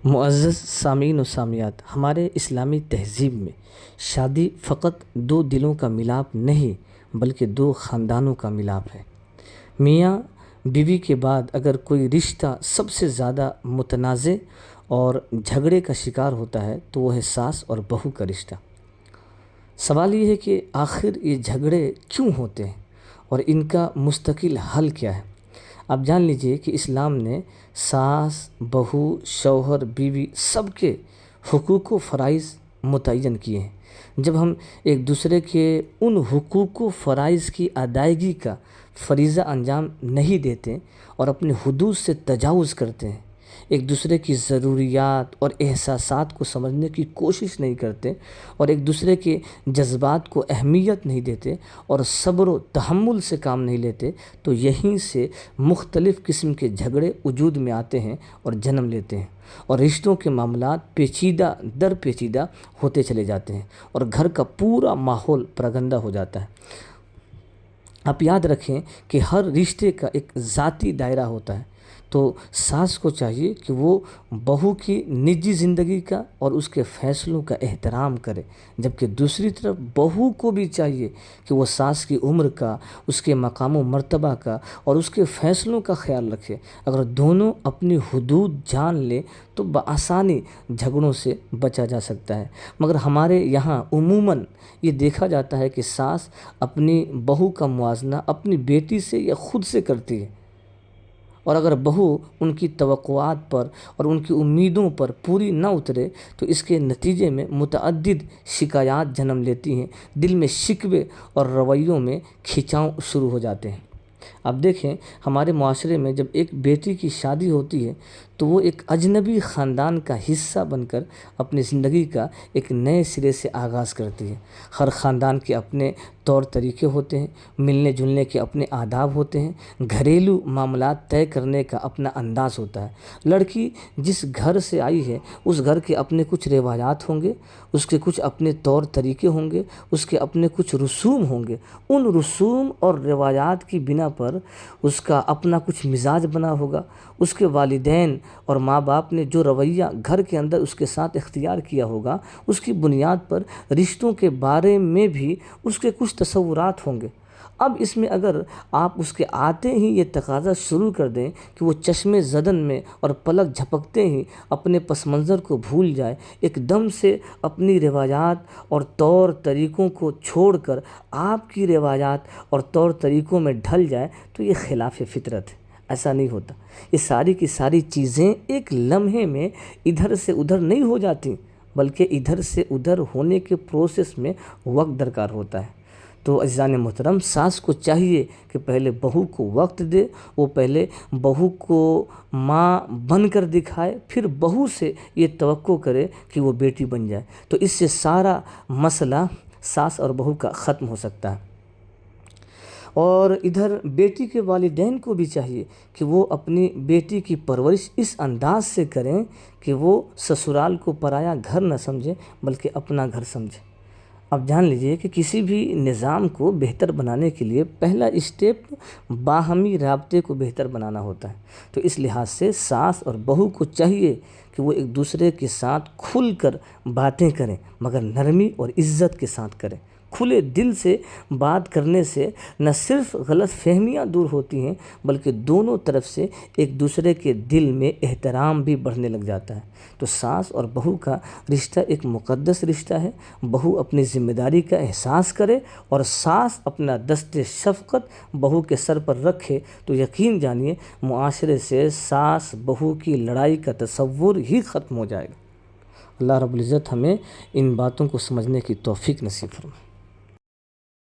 معزز سامعین و سامعات، ہمارے اسلامی تہذیب میں شادی فقط دو دلوں کا ملاپ نہیں بلکہ دو خاندانوں کا ملاپ ہے۔ میاں بیوی کے بعد اگر کوئی رشتہ سب سے زیادہ متنازع اور جھگڑے کا شکار ہوتا ہے تو وہ ہے ساس اور بہو کا رشتہ۔ سوال یہ ہے کہ آخر یہ جھگڑے کیوں ہوتے ہیں اور ان کا مستقل حل کیا ہے؟ آپ جان لیجئے کہ اسلام نے ساس، بہو، شوہر، بیوی سب کے حقوق و فرائض متعین کیے ہیں۔ جب ہم ایک دوسرے کے ان حقوق و فرائض کی ادائیگی کا فریضہ انجام نہیں دیتے اور اپنے حدود سے تجاوز کرتے ہیں، ایک دوسرے کی ضروریات اور احساسات کو سمجھنے کی کوشش نہیں کرتے اور ایک دوسرے کے جذبات کو اہمیت نہیں دیتے اور صبر و تحمل سے کام نہیں لیتے، تو یہیں سے مختلف قسم کے جھگڑے وجود میں آتے ہیں اور جنم لیتے ہیں اور رشتوں کے معاملات پیچیدہ در پیچیدہ ہوتے چلے جاتے ہیں اور گھر کا پورا ماحول پراگندہ ہو جاتا ہے۔ آپ یاد رکھیں کہ ہر رشتے کا ایک ذاتی دائرہ ہوتا ہے، تو ساس کو چاہیے کہ وہ بہو کی نجی زندگی کا اور اس کے فیصلوں کا احترام کرے، جبکہ دوسری طرف بہو کو بھی چاہیے کہ وہ ساس کی عمر کا، اس کے مقام و مرتبہ کا اور اس کے فیصلوں کا خیال رکھے۔ اگر دونوں اپنی حدود جان لیں تو بآسانی جھگڑوں سے بچا جا سکتا ہے، مگر ہمارے یہاں عموماً یہ دیکھا جاتا ہے کہ ساس اپنی بہو کا موازنہ اپنی بیٹی سے یا خود سے کرتی ہے، اور اگر بہو ان کی توقعات پر اور ان کی امیدوں پر پوری نہ اترے تو اس کے نتیجے میں متعدد شکایات جنم لیتی ہیں، دل میں شکوے اور رویوں میں کھینچاؤ شروع ہو جاتے ہیں۔ اب دیکھیں، ہمارے معاشرے میں جب ایک بیٹی کی شادی ہوتی ہے تو وہ ایک اجنبی خاندان کا حصہ بن کر اپنی زندگی کا ایک نئے سرے سے آغاز کرتی ہے۔ ہر خاندان کے اپنے طور طریقے ہوتے ہیں، ملنے جلنے کے اپنے آداب ہوتے ہیں، گھریلو معاملات طے کرنے کا اپنا انداز ہوتا ہے۔ لڑکی جس گھر سے آئی ہے اس گھر کے اپنے کچھ روایات ہوں گے، اس کے کچھ اپنے طور طریقے ہوں گے، اس کے اپنے کچھ رسوم ہوں گے۔ ان رسوم اور روایات کی بنا پر اس کا اپنا کچھ مزاج بنا ہوگا۔ اس کے والدین اور ماں باپ نے جو رویہ گھر کے اندر اس کے ساتھ اختیار کیا ہوگا، اس کی بنیاد پر رشتوں کے بارے میں بھی اس کے کچھ تصورات ہوں گے۔ اب اس میں اگر آپ اس کے آتے ہی یہ تقاضا شروع کر دیں کہ وہ چشم زدن میں اور پلک جھپکتے ہی اپنے پس منظر کو بھول جائے، ایک دم سے اپنی روایات اور طور طریقوں کو چھوڑ کر آپ کی روایات اور طور طریقوں میں ڈھل جائے، تو یہ خلاف فطرت ہے۔ ایسا نہیں ہوتا۔ یہ ساری کی ساری چیزیں ایک لمحے میں ادھر سے ادھر نہیں ہو جاتی، بلکہ ادھر سے ادھر ہونے کے پروسیس میں وقت درکار ہوتا ہے۔ تو عزیزان محترم، ساس کو چاہیے کہ پہلے بہو کو وقت دے، وہ پہلے بہو کو ماں بن کر دکھائے، پھر بہو سے یہ توقع کرے کہ وہ بیٹی بن جائے، تو اس سے سارا مسئلہ ساس اور بہو کا ختم ہو سکتا ہے۔ اور ادھر بیٹی کے والدین کو بھی چاہیے کہ وہ اپنی بیٹی کی پرورش اس انداز سے کریں کہ وہ سسرال کو پرایا گھر نہ سمجھے بلکہ اپنا گھر سمجھے۔ اب جان لیجئے کہ کسی بھی نظام کو بہتر بنانے کے لیے پہلا اسٹیپ باہمی رابطے کو بہتر بنانا ہوتا ہے، تو اس لحاظ سے ساس اور بہو کو چاہیے کہ وہ ایک دوسرے کے ساتھ کھل کر باتیں کریں، مگر نرمی اور عزت کے ساتھ کریں۔ کھلے دل سے بات کرنے سے نہ صرف غلط فہمیاں دور ہوتی ہیں بلکہ دونوں طرف سے ایک دوسرے کے دل میں احترام بھی بڑھنے لگ جاتا ہے۔ تو ساس اور بہو کا رشتہ ایک مقدس رشتہ ہے۔ بہو اپنی ذمہ داری کا احساس کرے اور ساس اپنا دست شفقت بہو کے سر پر رکھے، تو یقین جانیے معاشرے سے ساس بہو کی لڑائی کا تصور ہی ختم ہو جائے گا۔ اللہ رب العزت ہمیں ان باتوں کو سمجھنے کی توفیق نصیب فرمائے۔